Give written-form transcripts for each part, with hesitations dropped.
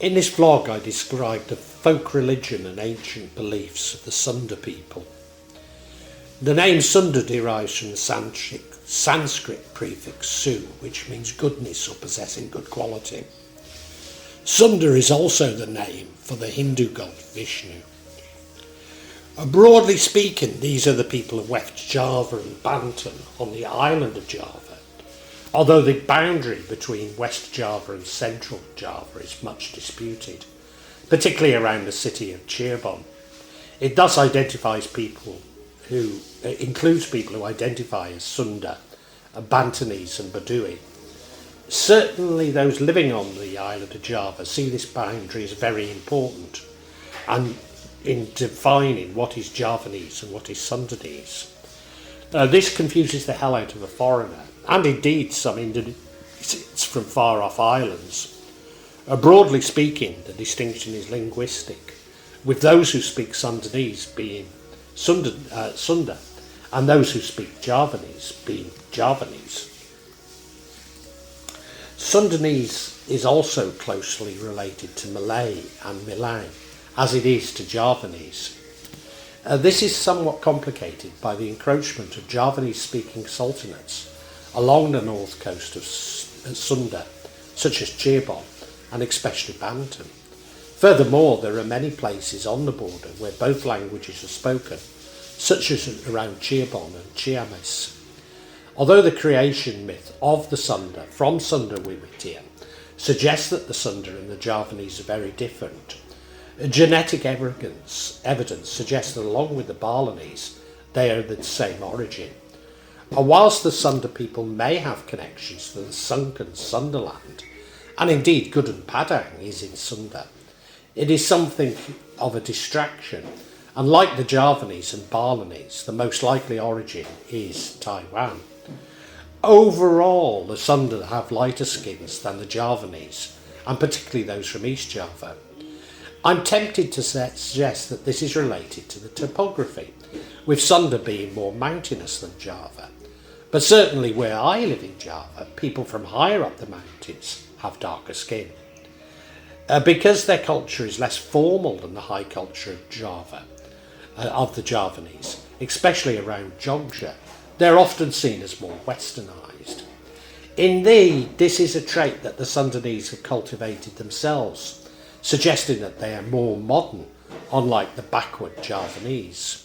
In this vlog I describe the folk religion and ancient beliefs of the Sunda people. The name Sunda derives from the Sanskrit prefix su, which means goodness or possessing good quality. Sunda is also the name for the Hindu God Vishnu. Broadly speaking, these are the people of West Java and Banten on the island of Java, although the boundary between West Java and Central Java is much disputed, particularly around the city of Cirebon. It thus includes people who identify as Sunda, Bantenese and Baduy. Certainly those living on the island of Java see this boundary as very important and in defining what is Javanese and what is Sundanese. This confuses the hell out of a foreigner, and indeed some Indonesians from far off islands. Broadly speaking, the distinction is linguistic, with those who speak Sundanese being Sunda, and those who speak Javanese being Javanese. Sundanese is also closely related to Malay and Milang, as it is to Javanese. This is somewhat complicated by the encroachment of Javanese-speaking sultanates along the north coast of Sunda, such as Cirebon and especially Banten. Furthermore, there are many places on the border where both languages are spoken, such as around Cirebon and Ciamis. Although the creation myth of the Sunda from Sunda Wiwitan suggests that the Sunda and the Javanese are very different, genetic evidence suggests that along with the Balinese, they are the same origin. Whilst the Sunda people may have connections to the sunken Sundaland, and indeed Good and Padang is in Sunda, it is something of a distraction, and like the Javanese and Balinese, the most likely origin is Taiwan. Overall, the Sunda have lighter skins than the Javanese, and particularly those from East Java. I'm tempted to suggest that this is related to the topography, with Sunda being more mountainous than Java. But certainly where I live in Java, people from higher up the mountains have darker skin. Because their culture is less formal than the high culture of Java, of the Javanese, especially around Jogja, they're often seen as more westernised. Indeed, this is a trait that the Sundanese have cultivated themselves, suggesting that they are more modern, unlike the backward Javanese.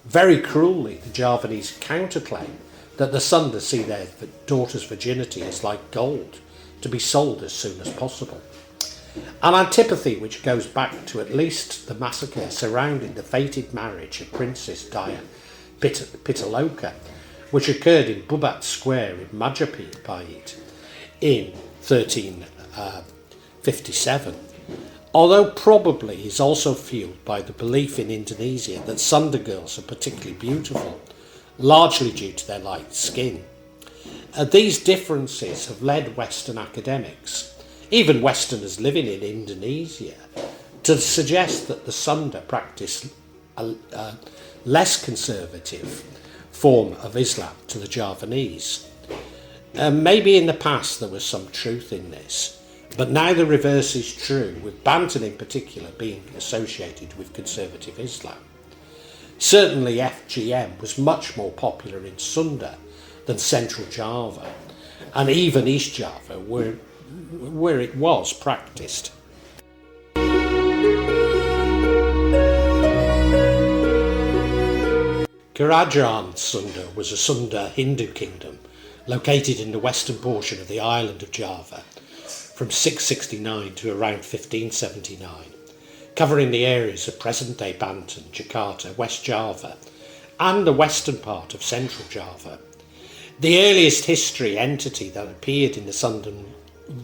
Very cruelly, the Javanese counterclaim that the Sunda see their daughter's virginity as like gold, to be sold as soon as possible. An antipathy which goes back to at least the massacre surrounding the fated marriage of Princess Dian Pitaloka, which occurred in Bubat Square in Majapahit in 1357, although probably is also fueled by the belief in Indonesia that Sunda girls are particularly beautiful, largely due to their light skin. These differences have led Western academics, even Westerners living in Indonesia, to suggest that the Sunda practice a less conservative form of Islam to the Javanese. Maybe in the past there was some truth in this, but now the reverse is true, with Banten in particular being associated with conservative Islam. Certainly FGM was much more popular in Sunda than Central Java, and even East Java, where it was practiced. Kerajaan Sunda was a Sunda Hindu kingdom located in the western portion of the island of Java from 669 to around 1579, covering the areas of present-day Banten, Jakarta, West Java, and the western part of Central Java. The earliest history entity that appeared in the Sundan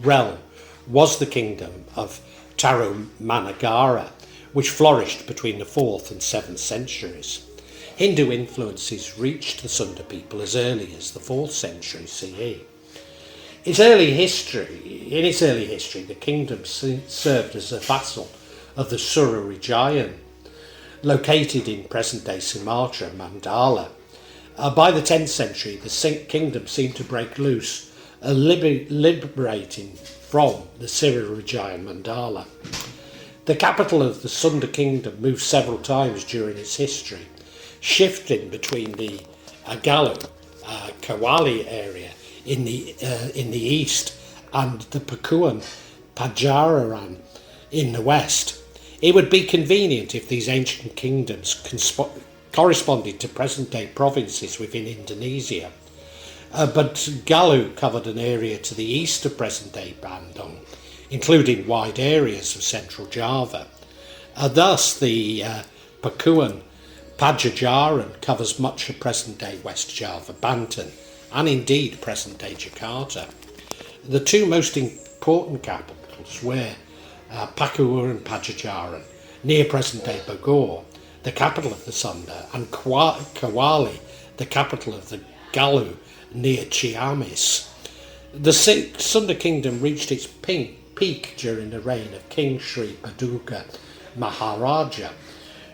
realm was the kingdom of Tarumanagara, which flourished between the 4th and 7th centuries. Hindu influences reached the Sunda people as early as the 4th century CE. In its early history, the kingdom served as a vassal of the Surawijayan, located in present-day Sumatra, Mandala. By the 10th century, the kingdom seemed to break loose, liberating from the Cirebon mandala. The capital of the Sunda kingdom moved several times during its history, shifting between the Agalu, Kawali area in the east and the Pakuan, Pajajaran in the west. It would be convenient if these ancient kingdoms corresponded to present-day provinces within Indonesia. But Galuh covered an area to the east of present-day Bandung, including wide areas of central Java. Thus, the Pakuan Pajajaran covers much of present-day West Java, Banten, and indeed present-day Jakarta. The two most important capitals were Pakuan and Pajajaran, near present-day Bogor, the capital of the Sunda, and Kawali, the capital of the Galuh, near Ciamis. The Sunda kingdom reached its peak during the reign of King Sri Paduka Maharaja,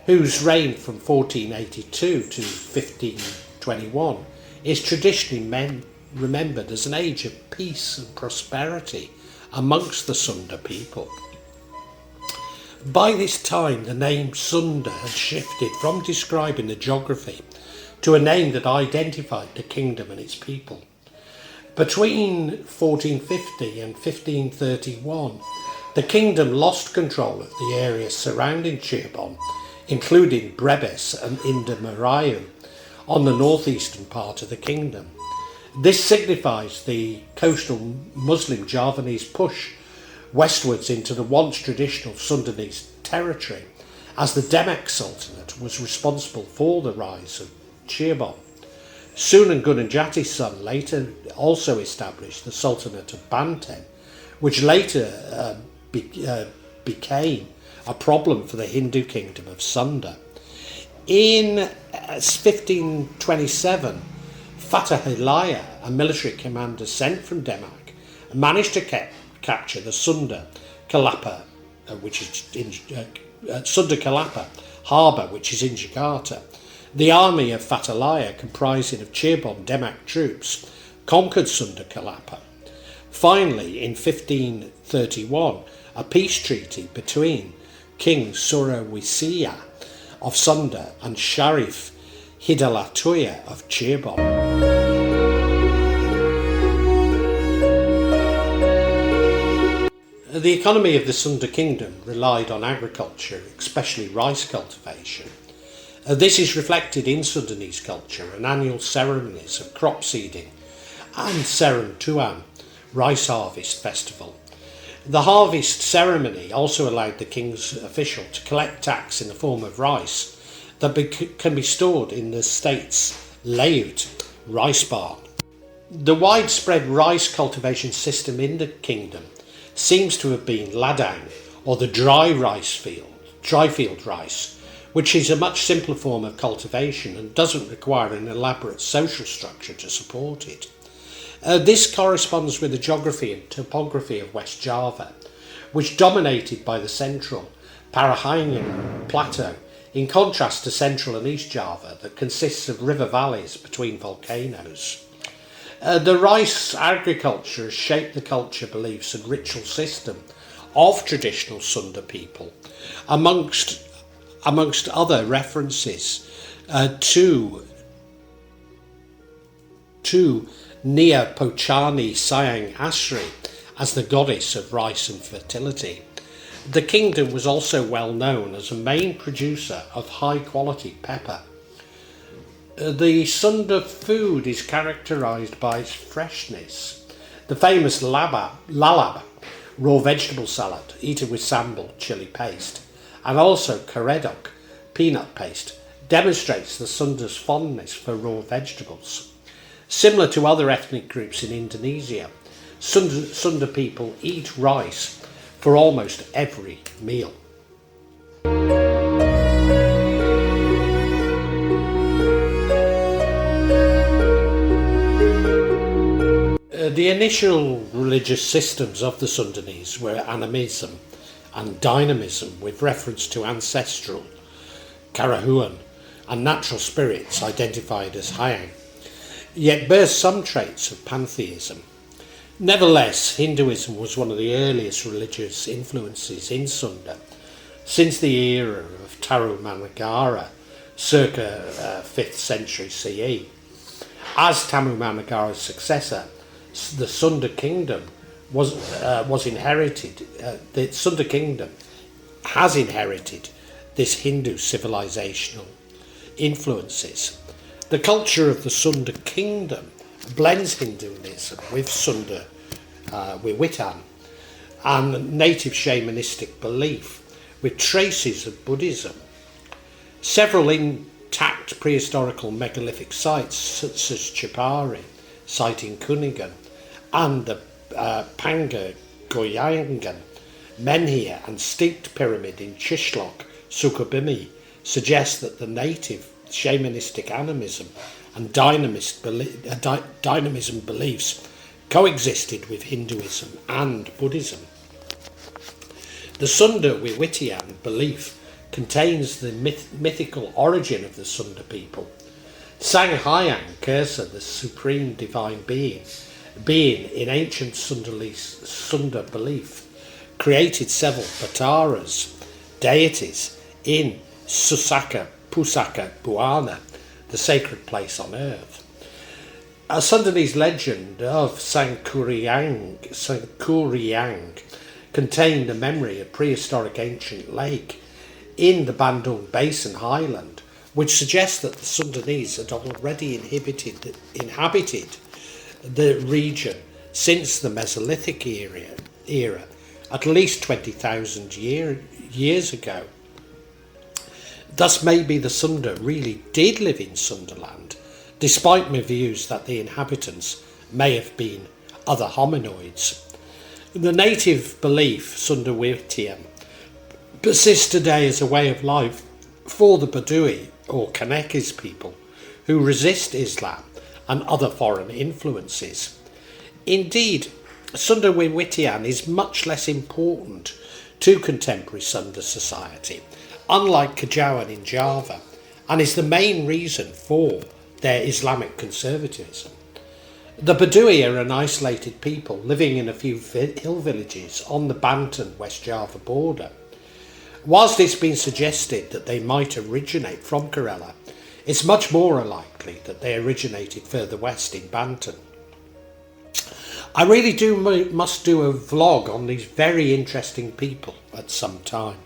whose reign from 1482 to 1521 is traditionally remembered as an age of peace and prosperity amongst the Sunda people. By this time, the name Sunda had shifted from describing the geography to a name that identified the kingdom and its people. Between 1450 and 1531, the kingdom lost control of the areas surrounding Cirebon, including Brebes and Indonesia, on the northeastern part of the kingdom. This signifies the coastal Muslim Javanese push westwards into the once traditional Sundanese territory, as the Demak Sultanate was responsible for the rise of Cirebon. Sunan Gunung Jati's son later also established the Sultanate of Banten, which later became a problem for the Hindu kingdom of Sunda. In 1527, Fatah Hilaya, a military commander sent from Demak, managed to capture the Sunda Kalapa, Sunda Kalapa harbour, which is in Jakarta. The army of Fatalaya, comprising of Cirebon Demak troops, conquered Sunda Kalapa. Finally, in 1531, a peace treaty between King Surawisya of Sunda and Sharif Hidayatullah of Cirebon. The economy of the Sunda kingdom relied on agriculture, especially rice cultivation. This is reflected in Sundanese culture and annual ceremonies of crop seeding and Seram Tuan, rice harvest festival. The harvest ceremony also allowed the king's official to collect tax in the form of rice that can be stored in the state's layout rice barn. The widespread rice cultivation system in the kingdom seems to have been ladang, or the dry field rice, which is a much simpler form of cultivation and doesn't require an elaborate social structure to support it. This corresponds with the geography and topography of West Java, which dominated by the central Parahiangan plateau, in contrast to central and East Java that consists of river valleys between volcanoes. The rice agriculture has shaped the culture, beliefs and ritual system of traditional Sunda people, amongst other references to Nia Pochani Sayang Asri as the goddess of rice and fertility. The kingdom was also well known as a main producer of high quality pepper. The Sunda food is characterised by its freshness. The famous lalab, raw vegetable salad, eaten with sambal, chili paste, and also karedok, peanut paste, demonstrates the Sunda's fondness for raw vegetables. Similar to other ethnic groups in Indonesia, Sunda people eat rice for almost every meal. The initial religious systems of the Sundanese were animism and dynamism, with reference to ancestral, karahuan, and natural spirits identified as Hyang, yet bears some traits of pantheism. Nevertheless, Hinduism was one of the earliest religious influences in Sunda since the era of Tarumanagara, circa 5th century CE. As Tarumanagara's successor, the Sunda kingdom was inherited. The Sunda kingdom has inherited this Hindu civilizational influences. The culture of the Sunda kingdom blends Hinduism with Sunda Wiwitan and native shamanistic belief with traces of Buddhism. Several intact prehistorical megalithic sites such as Chipari, site in Kuningan, and the Pangagoyangan menhir and steeped pyramid in Chishlok, Sukabumi suggest that the native shamanistic animism and dynamism beliefs coexisted with Hinduism and Buddhism. The Sunda Wiwitan belief contains the mythical origin of the Sunda people. Sanghyang Kursa, the supreme divine being in ancient Sunda belief, created several Bataras, deities, in Susaka, Pusaka, Buana, the sacred place on earth. A Sundanese legend of Sangkuriang contained a memory of prehistoric ancient lake in the Bandung Basin highland, which suggests that the Sundanese had already inhabited the region since the Mesolithic era at least 20,000 years ago. Thus maybe the Sunda really did live in Sundaland, despite my views that the inhabitants may have been other hominoids. The native belief, Sunda Wiwitan, persists today as a way of life for the Baduy or Kanekis people who resist Islam and other foreign influences. Indeed, Sunda Wiwitan is much less important to contemporary Sunda society, unlike Kejawen in Java, and is the main reason for their Islamic conservatism. The Baduy are an isolated people living in a few hill villages on the Banten West Java border. Whilst it's been suggested that they might originate from Kerala, it's much more likely that they originated further west in Banten. I really must do a vlog on these very interesting people at some time.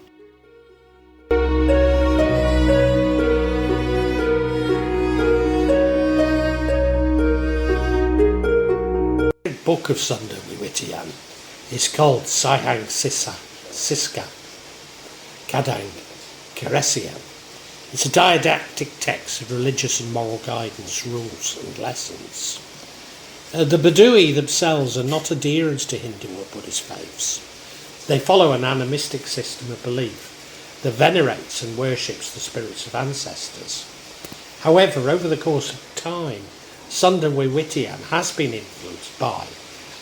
The book of Sunda Wiwitan is called Sihang Siska Kadang Keresian. It's a didactic text of religious and moral guidance, rules and lessons. The Baduy themselves are not adherents to Hindu or Buddhist faiths. They follow an animistic system of belief that venerates and worships the spirits of ancestors. However, over the course of time, Sunda Wiwitan has been influenced by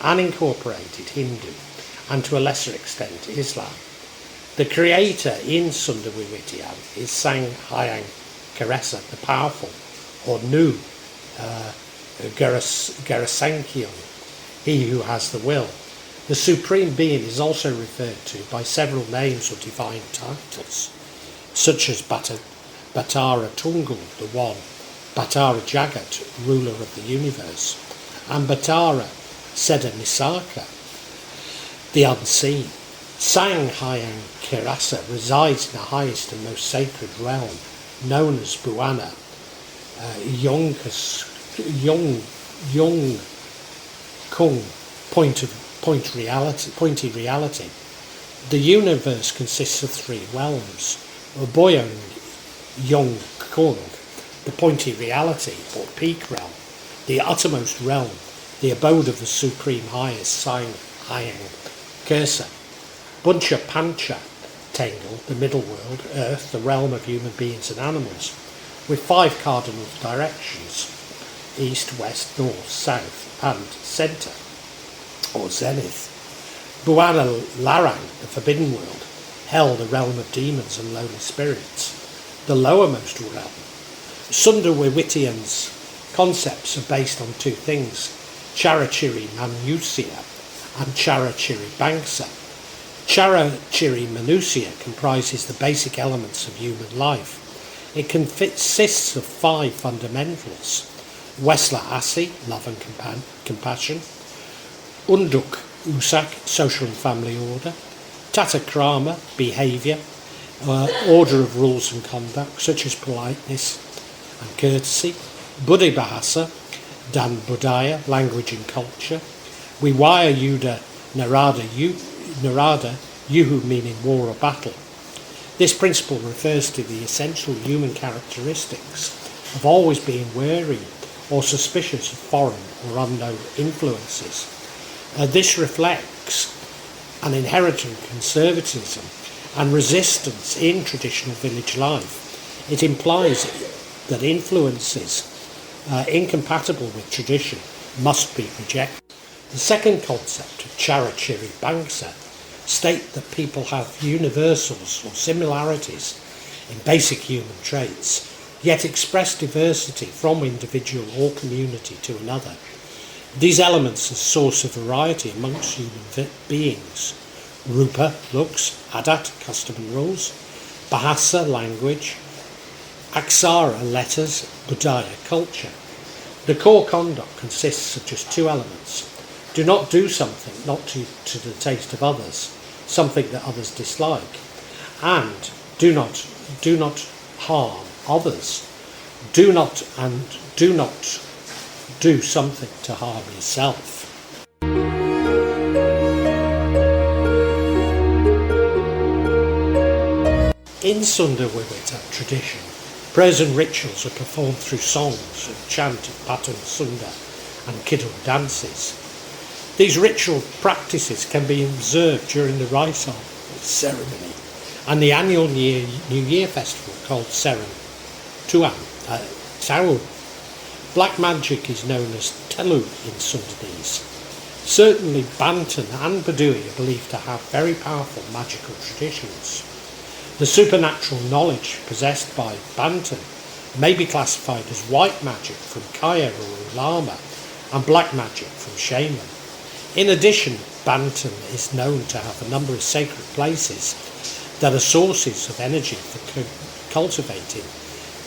and incorporated Hindu and to a lesser extent Islam. The creator in Sunda Wiwitan is Sanghyang Kursa, the powerful, or Nu Garasankyon, he who has the will. The supreme being is also referred to by several names or divine titles, such as Batara Tungal, the One, Batara Jagat, ruler of the universe, and Batara Seda Nisaka, the unseen. Sanghyang Kursa resides in the highest and most sacred realm, known as Buana, Yong Kung, pointy reality. The universe consists of three realms: Boyong Yong Kung, the pointy reality or peak realm, the uttermost realm, the abode of the supreme highest Sanghyang Kursa, Buncha Pancha Tengal, the middle world, earth, the realm of human beings and animals, with 5 cardinal directions: east, west, north, south, and centre, or zenith. Buana Larang, the forbidden world, hell, the realm of demons and lowly spirits, the lowermost realm. Sunda Wiwitan's concepts are based on 2 things: Charachiri Manusia and Charachiri Bangsa. Charachiri Manusia comprises the basic elements of human life. It consists of 5 fundamentals: Wesla Asi, love and compassion; Unduk Usak, social and family order; Tata Krama, behaviour, order of rules and conduct, such as politeness and courtesy; Budhi Bahasa, Dan Budaya, language and culture; Wiwaya Yuda Narada, Yuhu meaning war or battle. This principle refers to the essential human characteristics of always being wary or suspicious of foreign or unknown influences. This reflects an inherent conservatism and resistance in traditional village life. It implies that influences incompatible with tradition must be rejected. The second concept of Charachiri Bangsa state that people have universals or similarities in basic human traits, yet express diversity from individual or community to another. These elements are a source of variety amongst human beings: Rupa, looks; Adat, custom and rules; Bahasa, language; Aksara, letters; Budaya, culture. The core conduct consists of just 2 elements: do not do something not to the taste of others, something that others dislike, and do not harm others. Do not do something to harm yourself. In Sunda Wiwitan tradition, prayers and rituals are performed through songs and chant of Patun Sunda and Kidul dances. These ritual practices can be observed during the Raisa ceremony and the annual New Year festival called Taun. Black magic is known as Telu in Sundanese. Certainly Banten and Baduy are believed to have very powerful magical traditions. The supernatural knowledge possessed by Banten may be classified as white magic from Kaya or Ulama and black magic from Shaman. In addition, Banten is known to have a number of sacred places that are sources of energy for cultivating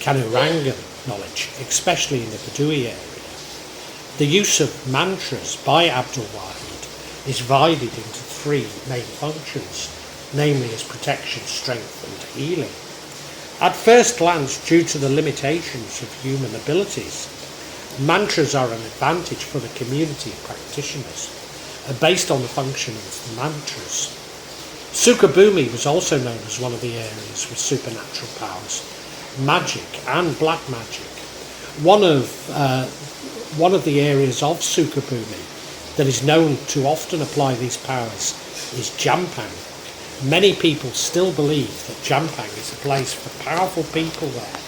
Kanurangan knowledge, especially in the Baduy area. The use of mantras by Abdul Wahid is divided into 3 main functions, namely as protection, strength and healing. At first glance, due to the limitations of human abilities, mantras are an advantage for the community of practitioners, based on the function of the mantras. Sukabumi was also known as one of the areas with supernatural powers, magic and black magic. One of the areas of Sukabumi that is known to often apply these powers is Jampang. Many people still believe that Jampang is a place for powerful people there.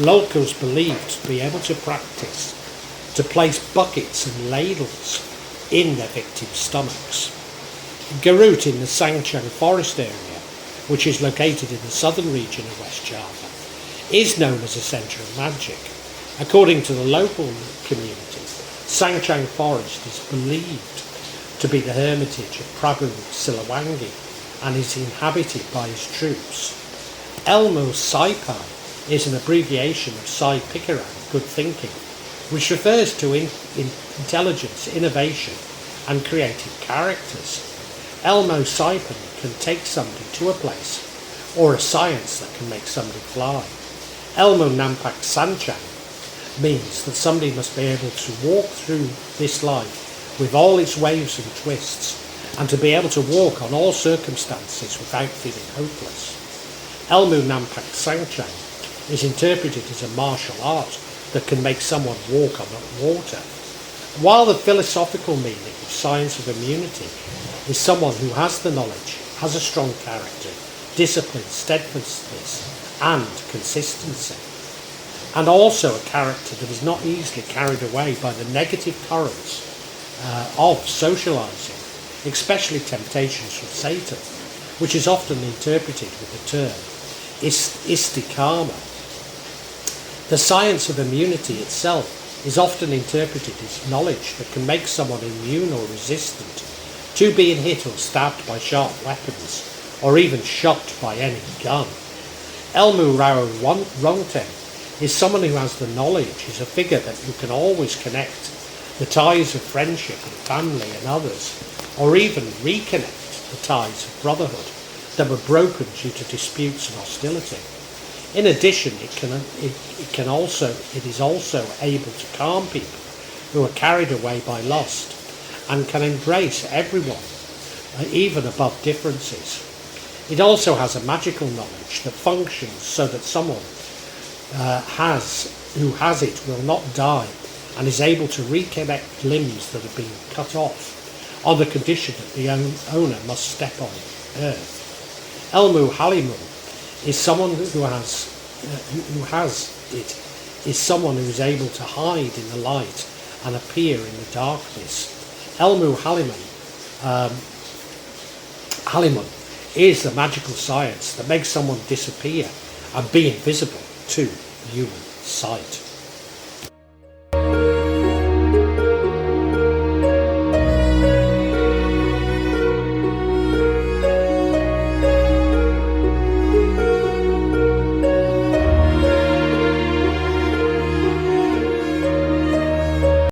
Locals believed to be able to practice to place buckets and ladles in their victims' stomachs. Garut in the Sangchang forest area, which is located in the southern region of West Java, is known as a centre of magic. According to the local community, Sangchang forest is believed to be the hermitage of Prabu Siliwangi and is inhabited by his troops. Elmo Saipai is an abbreviation of Sai Pikiran, good thinking, which refers to intelligence, innovation and creative characters. Elmo Saipan can take somebody to a place, or a science that can make somebody fly. Elmo Nampak Sanchang means that somebody must be able to walk through this life with all its waves and twists, and to be able to walk on all circumstances without feeling hopeless. Elmo Nampak Sanchang is interpreted as a martial art that can make someone walk on water, while the philosophical meaning of science of immunity is someone who has the knowledge, has a strong character, discipline, steadfastness and consistency, and also a character that is not easily carried away by the negative currents of socialising, especially temptations from Satan, which is often interpreted with the term istikama. The science of immunity itself is often interpreted as knowledge that can make someone immune or resistant to being hit or stabbed by sharp weapons, or even shot by any gun. Elmu Rao Rongten is someone who has the knowledge, is a figure that you can always connect the ties of friendship and family and others, or even reconnect the ties of brotherhood that were broken due to disputes and hostility. In addition, it is also able to calm people who are carried away by lust, and can embrace everyone, even above differences. It also has a magical knowledge that functions so that someone who has it will not die, and is able to reconnect limbs that have been cut off, on the condition that the owner must step on earth. Elmu Halimun is someone who has it, is someone who is able to hide in the light and appear in the darkness. Elmu Halimun is the magical science that makes someone disappear and be invisible to human sight.